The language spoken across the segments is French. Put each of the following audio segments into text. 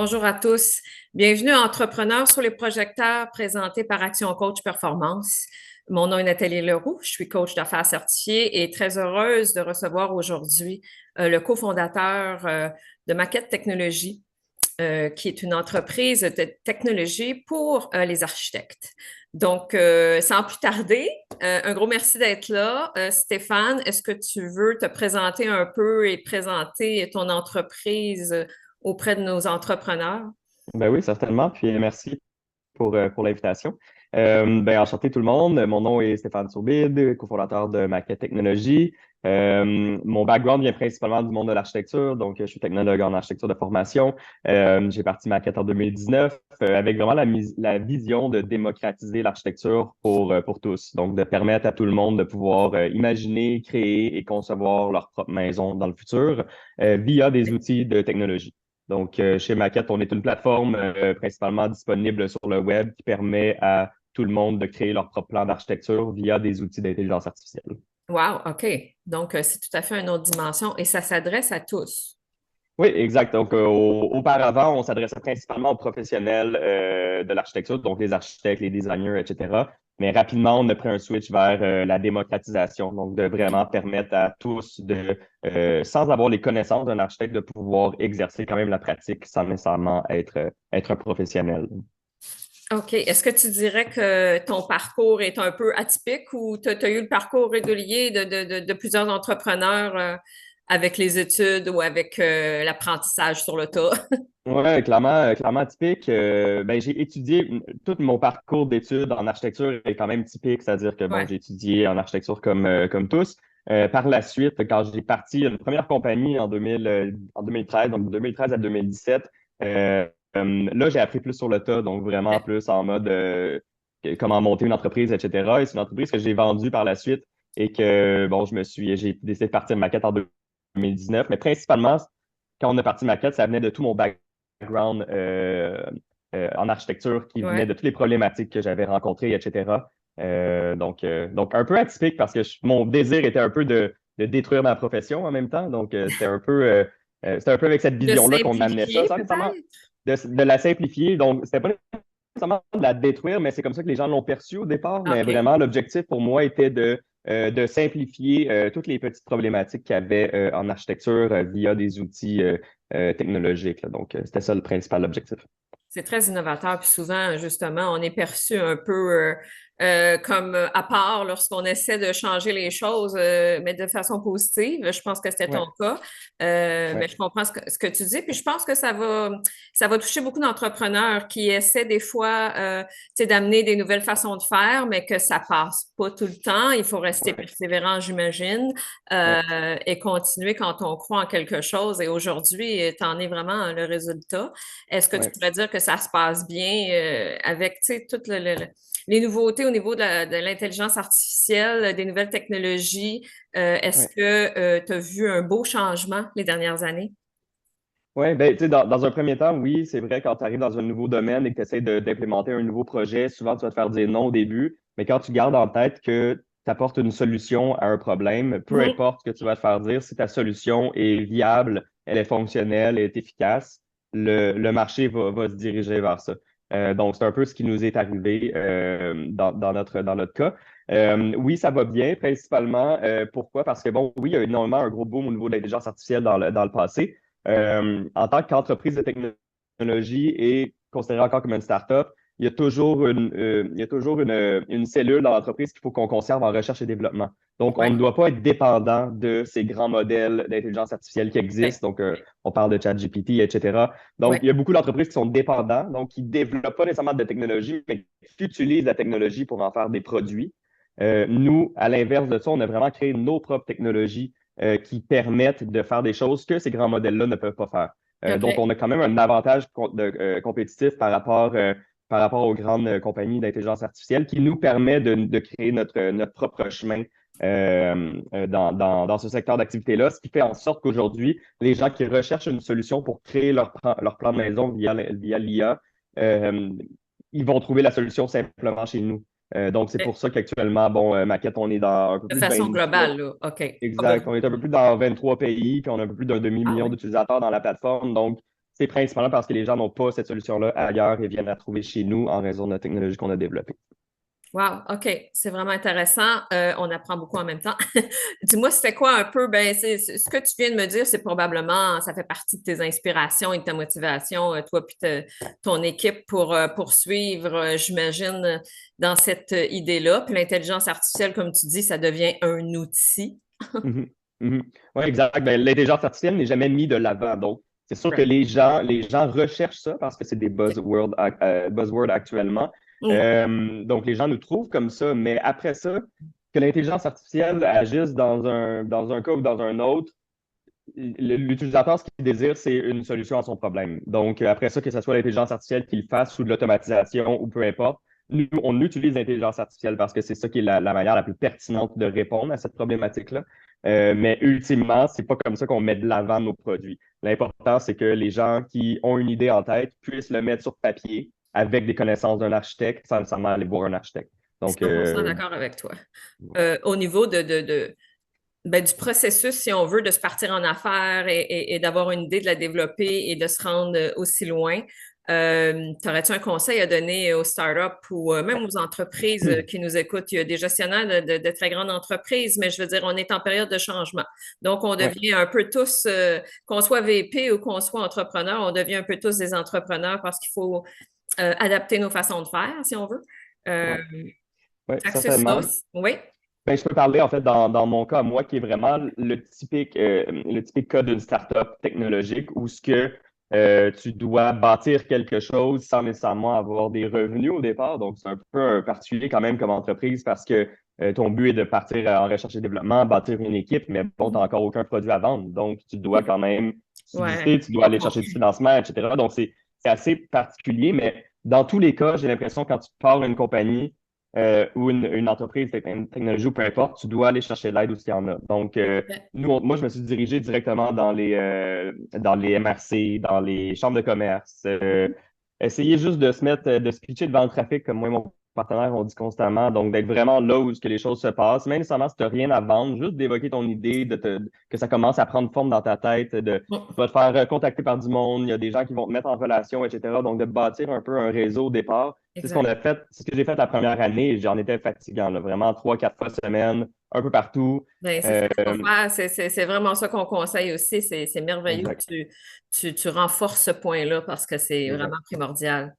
Bonjour à tous. Bienvenue à Entrepreneurs sur les projecteurs présenté par Action Coach Performance. Mon nom est Nathalie Leroux, je suis coach d'affaires certifiée et très heureuse de recevoir aujourd'hui le cofondateur de Maquette Technologie, qui est une entreprise de technologie pour les architectes. Donc, sans plus tarder, un gros merci d'être là. Stéphane, est-ce que tu veux te présenter un peu et présenter ton entreprise auprès de nos entrepreneurs? Ben oui, certainement. Puis merci pour l'invitation. Enchanté tout le monde. Mon nom est Stéphane Sourbide, cofondateur de Maquette Technologie. Mon background vient principalement du monde de l'architecture, donc je suis technologue en architecture de formation. J'ai parti Maquette en 2019 avec vraiment la vision de démocratiser l'architecture pour tous, donc de permettre à tout le monde de pouvoir imaginer, créer et concevoir leur propre maison dans le futur via des outils de technologie. Donc, chez Maquette, on est une plateforme principalement disponible sur le web qui permet à tout le monde de créer leur propre plan d'architecture via des outils d'intelligence artificielle. Wow, OK. Donc, c'est tout à fait une autre dimension et ça s'adresse à tous. Oui, exact. Donc, auparavant, on s'adressait principalement aux professionnels de l'architecture, donc les architectes, les designers, etc. Mais rapidement, on a pris un switch vers la démocratisation, donc de vraiment permettre à tous sans avoir les connaissances d'un architecte, de pouvoir exercer quand même la pratique sans nécessairement être un professionnel. OK. Est-ce que tu dirais que ton parcours est un peu atypique ou tu as eu le parcours régulier de plusieurs entrepreneurs avec les études ou avec l'apprentissage sur le tas? Oui, clairement typique. J'ai étudié tout mon parcours d'études en architecture est quand même typique, c'est-à-dire que bon, Ouais, j'ai étudié en architecture comme tous. Par la suite, quand j'ai parti une première compagnie en 2013, donc 2013 à 2017, là, j'ai appris plus sur le tas, donc vraiment plus en mode comment monter une entreprise, etc. Et c'est une entreprise que j'ai vendue par la suite et que bon, j'ai décidé de partir de Maquette en 2019, mais principalement quand on a parti Maquette, ça venait de tout mon background en architecture qui venait ouais. de toutes les problématiques que j'avais rencontrées, etc. Donc, un peu atypique parce que mon désir était un peu de détruire ma profession en même temps. Donc, c'était un peu avec cette De vision-là qu'on amenait ça, simplifier sans nécessairement peut-être? de la simplifier. Donc, c'était pas nécessairement de la détruire, mais c'est comme ça que les gens l'ont perçu au départ. Mais OK. vraiment, l'objectif pour moi était de simplifier toutes les petites problématiques qu'il y avait en architecture via des outils technologiques, là. Donc, c'était ça le principal objectif. C'est très innovateur, puis souvent, justement, on est perçu un peu comme à part lorsqu'on essaie de changer les choses, mais de façon positive. Je pense que c'était ton Ouais, cas. ouais, Mais je comprends ce que tu dis, puis je pense que ça va toucher beaucoup d'entrepreneurs qui essaient des fois tu sais, d'amener des nouvelles façons de faire, mais que ça passe pas tout le temps. Il faut rester ouais, persévérant, j'imagine, ouais, et continuer quand on croit en quelque chose. Et aujourd'hui, tu en es vraiment le résultat. Est-ce que tu ouais, pourrais dire que ça se passe bien avec, tu sais, toutes les nouveautés au niveau de l'intelligence artificielle, des nouvelles technologies? Est-ce ouais. que tu as vu un beau changement les dernières années? Ouais, tu sais, dans un premier temps, oui, c'est vrai, quand tu arrives dans un nouveau domaine et que tu essaies d'implémenter un nouveau projet, souvent tu vas te faire dire non au début, mais quand tu gardes en tête que tu apportes une solution à un problème, peu Mhm. importe ce que tu vas te faire dire, si ta solution est viable, elle est fonctionnelle, elle est efficace, le marché va se diriger vers ça. Donc, c'est un peu ce qui nous est arrivé dans notre cas. Oui, ça va bien, principalement. Pourquoi? Parce que, bon, oui, il y a énormément un gros boom au niveau de l'intelligence artificielle dans le passé. En tant qu'entreprise de technologie et considérée encore comme une start-up, il y a toujours une cellule dans l'entreprise qu'il faut qu'on conserve en recherche et développement. Donc, on Ouais. ne doit pas être dépendant de ces grands modèles d'intelligence artificielle qui Ouais. existent. Donc, on parle de ChatGPT, etc. Donc, Ouais. il y a beaucoup d'entreprises qui sont dépendantes, donc qui ne développent pas nécessairement de technologie, mais qui utilisent la technologie pour en faire des produits. Nous, à l'inverse de ça, on a vraiment créé nos propres technologies qui permettent de faire des choses que ces grands modèles-là ne peuvent pas faire. Donc, on OK. a quand même un avantage compétitif par rapport aux grandes compagnies d'intelligence artificielle qui nous permet de créer notre propre chemin dans ce secteur d'activité-là, ce qui fait en sorte qu'aujourd'hui, les gens qui recherchent une solution pour créer leur plan de maison via l'IA, euh, ils vont trouver la solution simplement chez nous. Donc, c'est pour ça qu'actuellement, bon, Maquette, on est dans un peu De plus de façon 20, globale, là. OK. Ah ben, exact. On est un peu plus dans 23 pays, puis on a un peu plus d'un demi-million oui. d'utilisateurs dans la plateforme. Donc, c'est principalement parce que les gens n'ont pas cette solution-là ailleurs et viennent la trouver chez nous en raison de la technologie qu'on a développée. Wow, OK, c'est vraiment intéressant. On apprend beaucoup en même temps. Dis-moi, c'était quoi un peu, ben, ce que tu viens de me dire, c'est probablement, ça fait partie de tes inspirations et de ta motivation, toi puis ton équipe pour poursuivre, j'imagine, dans cette idée-là. Puis l'intelligence artificielle, comme tu dis, ça devient un outil. Mhm. Mhm. Oui, exact. Ben, l'intelligence artificielle n'est jamais mise de l'avant. Donc, c'est sûr que Right. les gens recherchent ça parce que c'est des buzzwords actuellement. Mm. Donc, les gens nous trouvent comme ça. Mais après ça, que l'intelligence artificielle agisse dans un cas ou dans un autre, l'utilisateur, ce qu'il désire, c'est une solution à son problème. Donc, après ça, que ce soit l'intelligence artificielle qui le fasse ou de l'automatisation ou peu importe, nous, on utilise l'intelligence artificielle parce que c'est ça qui est la manière la plus pertinente de répondre à cette problématique-là. Mais ultimement, c'est pas comme ça qu'on met de l'avant nos produits. L'important, c'est que les gens qui ont une idée en tête puissent le mettre sur papier avec des connaissances d'un architecte sans nécessairement aller voir un architecte. Donc, 100% d'accord avec toi. Au niveau ben, du processus, si on veut, de se partir en affaires et d'avoir une idée, de la développer et de se rendre aussi loin. T'aurais-tu un conseil à donner aux startups ou même aux entreprises qui nous écoutent? Il y a des gestionnaires de très grandes entreprises, mais je veux dire, on est en période de changement. Donc, on ouais. devient un peu tous, qu'on soit VP ou qu'on soit entrepreneur, on devient un peu tous des entrepreneurs parce qu'il faut adapter nos façons de faire, si on veut. Euh, Ouais, ouais, fait que c'est ça. certainement. Oui. Ben, je peux parler en fait dans mon cas, moi, qui est vraiment le typique cas d'une startup technologique où ce que tu dois bâtir quelque chose sans nécessairement avoir des revenus au départ. Donc, c'est un peu un particulier quand même comme entreprise parce que ton but est de partir en recherche et développement, bâtir une équipe, mais bon, tu n'as encore aucun produit à vendre. Donc, tu dois quand même Ouais, subsister, tu dois pas aller chercher du confiant. financement, etc. Donc, c'est assez particulier, mais dans tous les cas, j'ai l'impression quand tu pars une compagnie, ou une entreprise, une technologie ou peu importe, tu dois aller chercher de l'aide où il y en a. Donc, moi, je me suis dirigé directement dans les MRC, dans les chambres de commerce. Essayer juste de se mettre, de se pitcher devant le trafic, comme moi et mon partenaire, on dit constamment. Donc, d'être vraiment là où que les choses se passent, même nécessairement si tu n'as rien à vendre, juste d'évoquer ton idée, que ça commence à prendre forme dans ta tête, tu vas te faire contacter par du monde, il y a des gens qui vont te mettre en relation, etc. Donc, de bâtir un peu un réseau au départ. C'est ce qu'on Exact. a fait, c'est ce que j'ai fait la première année et j'en étais fatigant, là, vraiment 3, 4 fois semaine, un peu partout. Ben, c'est ce Euh, qu'il faut faire. C'est vraiment ça qu'on conseille aussi. C'est merveilleux que exact, tu renforces ce point-là parce que c'est vraiment exact. primordial.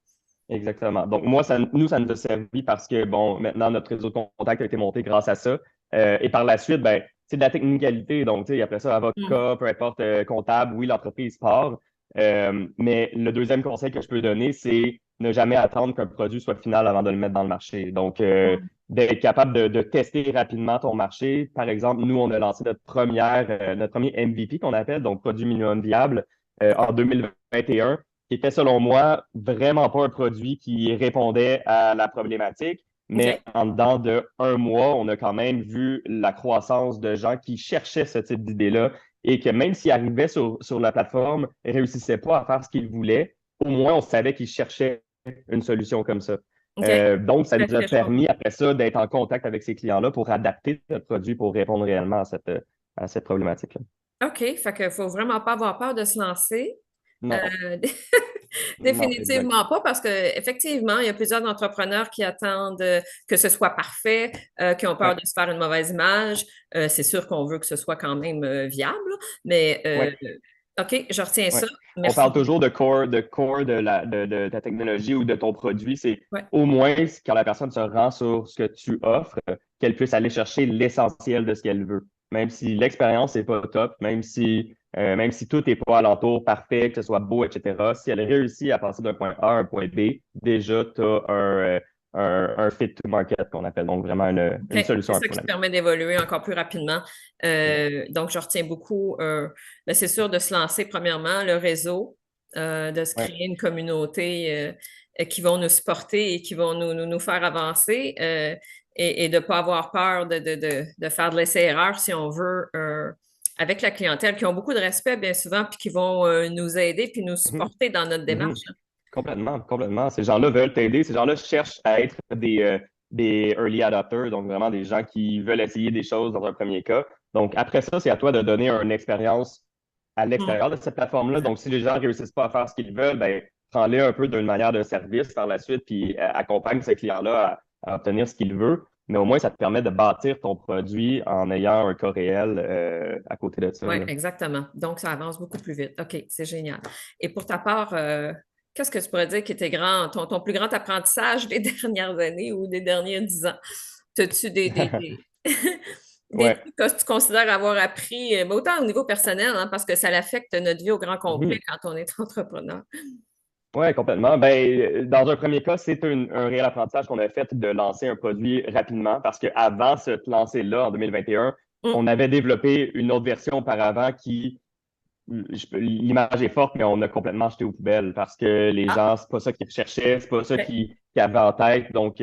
Exactement. Donc, moi, ça nous a servi parce que, bon, maintenant, notre réseau de contact a été monté grâce à ça. Et par la suite, ben, c'est de la technicalité. Donc, tu sais, après ça, Mm. avocat, peu importe, comptable, oui, l'entreprise part. Mais le deuxième conseil que je peux donner, c'est ne jamais attendre qu'un produit soit final avant de le mettre dans le marché. Donc, Mm. d'être capable de tester rapidement ton marché. Par exemple, nous, on a lancé notre premier MVP qu'on appelle, donc produit minimum viable, en 2021 qui était, selon moi, vraiment pas un produit qui répondait à la problématique. Mais OK. en dedans de un mois, on a quand même vu la croissance de gens qui cherchaient ce type d'idée-là et que même s'ils arrivaient sur la plateforme, ne réussissaient pas à faire ce qu'ils voulaient, au moins on savait qu'ils cherchaient une solution comme ça. OK. Donc, ça Tout à nous a fait, je comprends. permis après ça d'être en contact avec ces clients-là pour adapter notre produit pour répondre réellement à cette problématique-là. OK. Fait qu'il faut vraiment pas avoir peur de se lancer. Non, Euh, non, exact. Définitivement pas, parce qu'effectivement, il y a plusieurs entrepreneurs qui attendent que ce soit parfait, qui ont peur Ouais, de se faire une mauvaise image. C'est sûr qu'on veut que ce soit quand même viable, mais ouais. OK, je retiens Ouais. ça. On Merci parle toujours beaucoup. de core de ta technologie ou de ton produit. C'est Ouais. au moins quand la personne se rend sur ce que tu offres, qu'elle puisse aller chercher l'essentiel de ce qu'elle veut. Même si l'expérience n'est pas top, même si tout n'est pas alentour parfait, que ce soit beau, etc. Si elle réussit à passer d'un point A à un point B, déjà, tu as un fit to market qu'on appelle, donc vraiment une OK. C'est solution à un ça qui te problème. permet d'évoluer encore plus rapidement. Exact. Donc, je retiens beaucoup, ben, c'est sûr, de se lancer, premièrement, le réseau, de se Ouais. créer une communauté qui vont nous supporter et qui vont nous faire avancer et de ne pas avoir peur de faire de l'essai-erreur, si on veut, avec la clientèle, qui ont beaucoup de respect, bien souvent, puis qui vont nous aider puis nous Mhm. supporter dans notre Mhm. démarche. Complètement, complètement. Ces gens-là veulent t'aider. Ces gens-là cherchent à être des early adopters, donc vraiment des gens qui veulent essayer des choses dans un premier cas. Donc, après ça, c'est à toi de donner une expérience à Mm. l'extérieur de cette plateforme-là. Donc, si les gens ne réussissent pas à faire ce qu'ils veulent, ben, prends-les un peu d'une manière de service par la suite, puis accompagne ce client-là à obtenir ce qu'il veut. Mais au moins, ça te permet de bâtir ton produit en ayant un cas réel à côté de ça, Oui, là. exactement. Donc, ça avance beaucoup plus vite. OK, c'est génial. Et pour ta part, qu'est-ce que tu pourrais dire qui était ton plus grand apprentissage des dernières années ou des derniers 10 ans? As-tu des Ouais. trucs que tu considères avoir appris, mais autant au niveau personnel, hein, parce que ça affecte notre vie au grand complet Mhm. quand on est entrepreneur. Oui, complètement. Ben, dans un premier cas, c'est un réel apprentissage qu'on a fait de lancer un produit rapidement parce qu'avant ce lancer-là, en 2021, Mm. on avait développé une autre version auparavant l'image est forte, mais on a complètement jeté aux poubelles parce que les Ah, gens, c'est pas ça qu'ils recherchaient, c'est pas ça OK. qu'ils avaient en tête. Donc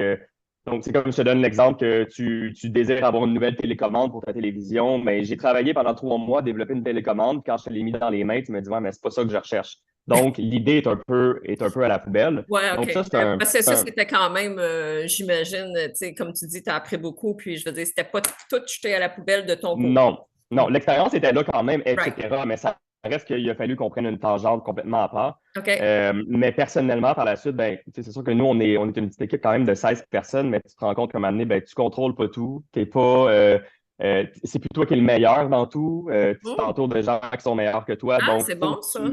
c'est comme je te donne l'exemple que tu désires avoir une nouvelle télécommande pour ta télévision, mais j'ai travaillé pendant 3 mois à développer une télécommande. Quand je te l'ai mis dans les mains, tu me dis, ouais, mais c'est pas ça que je recherche. Donc, l'idée est un peu à la poubelle. Ouais, OK. Donc, ça, c'est un, Parce que c'est ça, un- c'était quand même, j'imagine, tu sais, comme tu dis, tu as appris beaucoup, puis je veux dire, c'était pas tout jeté à la poubelle de ton côté. Non, non, l'expérience était là quand même, Right. etc. Mais ça reste qu'il a fallu qu'on prenne une tangente complètement à part. OK. Mais personnellement, par la suite, ben, tu sais, c'est sûr que nous, on est une petite équipe quand même de 16 personnes, mais tu te rends compte qu'à un moment donné, ben, tu contrôles pas tout. T'es pas, c'est plus toi qui es le meilleur dans tout. Tu Hmm. t'entoures de gens qui sont meilleurs que toi. Ah, Donc, c'est bon, ça. faut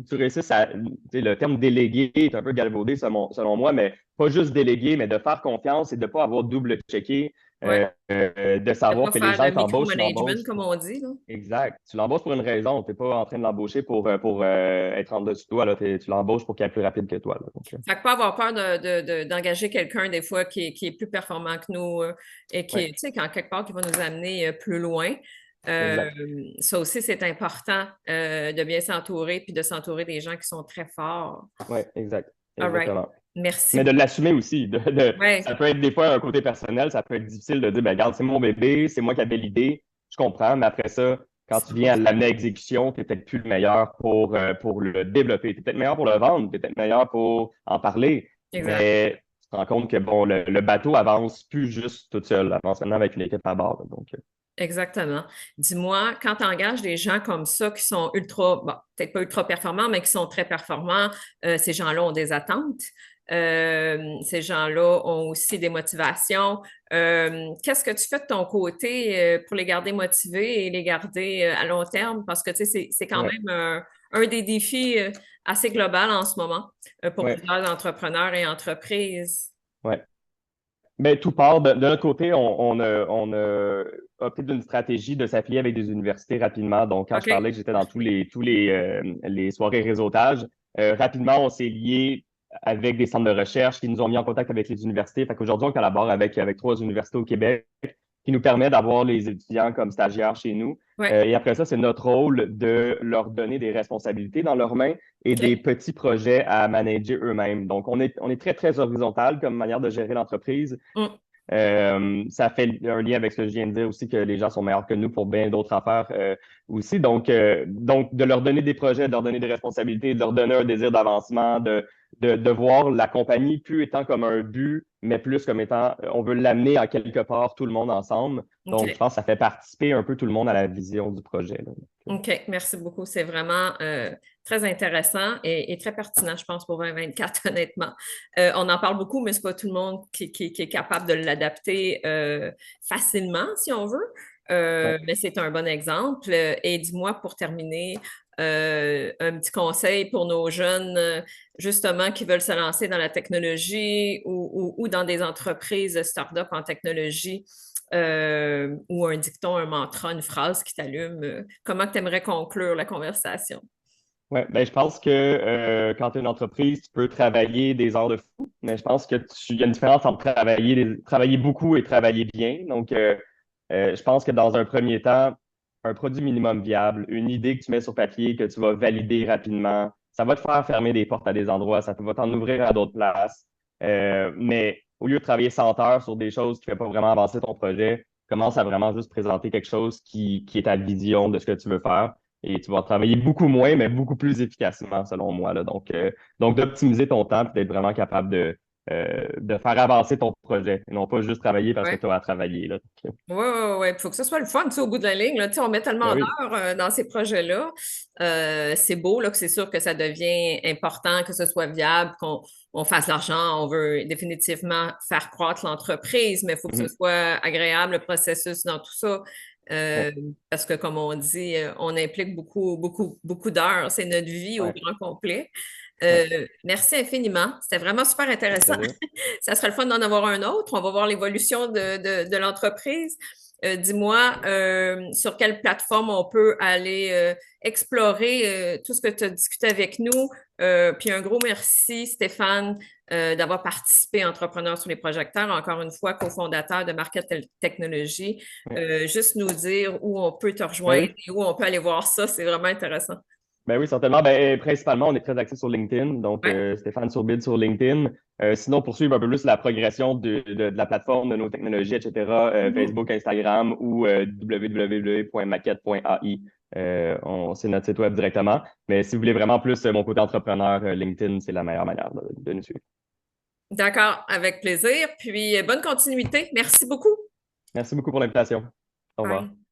que tu réussisses tu sais, le terme délégué est un peu galvaudé selon moi, mais pas juste déléguer, mais de faire confiance et de ne pas avoir double-checké, Ouais. de De savoir pas que les faire gens de que tu embauches, tu micromanagement, l'embauches. comme on dit, là. Exact. Tu l'embauches pour une raison. Tu n'es pas en train de l'embaucher pour être en dessous de toi. Là. Tu l'embauches pour qu'il aille plus rapide que toi. Là. Donc, Fait que pas avoir peur d'engager quelqu'un, des fois, qui est plus performant que nous et ouais, tu sais, qu'en quelque part, qui va nous amener plus loin. Euh, exact. Ça aussi, c'est important de bien s'entourer puis de s'entourer des gens qui sont très forts. Ouais, exact. All right. Exactement. Merci Mais de beaucoup. l'assumer aussi. Ça Ouais, peut être des fois un côté personnel, ça peut être difficile de dire, ben, regarde, c'est mon bébé, c'est moi qui avais l'idée, je comprends, mais après ça, quand tu viens à 100%. l'amener à exécution, tu n'es peut-être plus le meilleur pour le développer. Tu es peut-être meilleur pour le vendre, tu es peut-être meilleur pour en parler, Exact. mais tu te rends compte que bon, le bateau avance plus juste tout seul, avance maintenant avec une équipe à bord. Là. Donc, Exactement. Dis-moi, quand tu engages des gens comme ça qui sont ultra, bon, peut-être pas ultra performants, mais qui sont très performants, ces gens-là ont des attentes. Ces gens-là ont aussi des motivations. Qu'est-ce que tu fais de ton côté pour les garder motivés et les garder à long terme? Parce que tu sais, c'est quand ouais, même un des défis assez global en ce moment pour ouais, plusieurs entrepreneurs et entreprises. ouais. Mais tout part de notre côté, on a opté d'une stratégie de s'appuyer avec des universités rapidement. Donc, quand je OK. parlais que j'étais dans tous les soirées réseautage, rapidement, on s'est lié avec des centres de recherche qui nous ont mis en contact avec les universités. Fait qu'aujourd'hui, on collabore avec 3 universités au Québec qui nous permet d'avoir les étudiants comme stagiaires chez nous. Ouais. Et après ça, c'est notre rôle de leur donner des responsabilités dans leurs mains et des OK. petits projets à manager eux-mêmes. Donc, on est très, très horizontal comme manière de gérer l'entreprise. Mm. Ça fait un lien avec ce que je viens de dire aussi, que les gens sont meilleurs que nous pour bien d'autres affaires aussi. Donc, de leur donner des projets, de leur donner des responsabilités, de leur donner un désir d'avancement, de voir la compagnie plus étant comme un but, mais plus comme étant, on veut l'amener à quelque part, tout le monde ensemble. Donc, je OK. pense que ça fait participer un peu tout le monde à la vision du projet, là. OK, merci beaucoup. C'est vraiment très intéressant et très pertinent, je pense, pour 2024, honnêtement. On en parle beaucoup, mais c'est pas tout le monde qui est capable de l'adapter facilement, si on veut. Ouais, Mais c'est un bon exemple. Et dis-moi, pour terminer, un petit conseil pour nos jeunes, justement, qui veulent se lancer dans la technologie ou dans des entreprises start-up en technologie ou un dicton, un mantra, une phrase qui t'allume. Comment tu aimerais conclure la conversation? ouais. Ben, je pense que quand tu es une entreprise, tu peux travailler des heures de fou, mais je pense il y a une différence entre travailler beaucoup et travailler bien. Donc, je pense que dans un premier temps, un produit minimum viable, une idée que tu mets sur papier, que tu vas valider rapidement, ça va te faire fermer des portes à des endroits, ça va t'en ouvrir à d'autres places. Mais au lieu de travailler 100 heures sur des choses qui ne font pas vraiment avancer ton projet, commence à vraiment juste présenter quelque chose qui est ta vision de ce que tu veux faire. Et tu vas travailler beaucoup moins, mais beaucoup plus efficacement, selon moi, là. Donc d'optimiser ton temps et d'être vraiment capable de faire avancer ton projet, et non pas juste travailler parce que Ouais. tu as à travailler, là. Oui, oui, oui. Il faut que ce soit le fun, tu sais, au bout de la ligne. Là, tu sais, on met tellement Ben oui. d'heures dans ces projets-là. C'est beau, là, que c'est sûr que ça devient important, que ce soit viable, qu'on on fasse l'argent. On veut définitivement faire croître l'entreprise, mais il faut que ce Mhm. soit agréable, le processus dans tout ça. Ouais. Euh, Parce que, comme on dit, on implique beaucoup, beaucoup, beaucoup d'heures. C'est notre vie au Ouais. grand complet. Ouais. Merci infiniment. C'était vraiment super Ça fait intéressant. plaisir. Ça serait le fun d'en avoir un autre. On va voir l'évolution de l'entreprise. Dis-moi, sur quelle plateforme on peut aller explorer tout ce que tu as discuté avec nous. Puis un gros merci, Stéphane, d'avoir participé à Entrepreneurs sur les projecteurs, encore une fois, cofondateur de Market Technologies. Ouais. Juste nous dire où on peut te Ben rejoindre oui. et où on peut aller voir ça. C'est vraiment intéressant. Ben oui, certainement. Ben, principalement, on est très actifs sur LinkedIn. Donc, Ouais. Stéphane Sourbide sur LinkedIn. Sinon, poursuivre un peu plus la progression de la plateforme, de nos technologies, etc. Mhm. Facebook, Instagram ou www.maquette.ai. C'est notre site web directement. Mais si vous voulez vraiment plus mon côté entrepreneur, LinkedIn, c'est la meilleure manière de nous suivre. D'accord, avec plaisir. Puis bonne continuité. Merci beaucoup. Merci beaucoup pour l'invitation. Au Bye. revoir.